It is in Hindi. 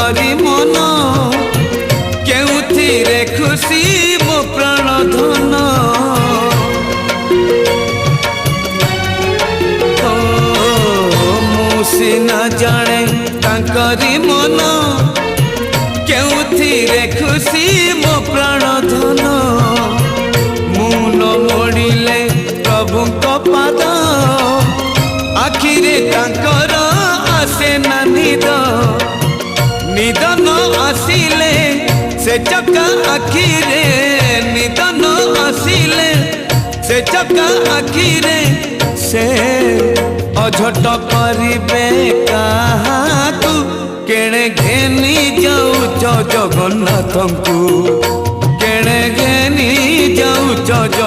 तांकरी मन केउथिरे खुशी मो प्राण धन मुसिना जाने तांकरी मन केउथिरे खुशी मो प्राण धन मु न मोड़िले प्रभु को पाद आखिरे तांकर आसे ना निद निद न आसिले से चका आखिरे निद न आसिले से चका आखिरे से अझट करिबे काहाकू केणे घेनी जाऊच जगन्नाथ को केणे घेनी जाऊच।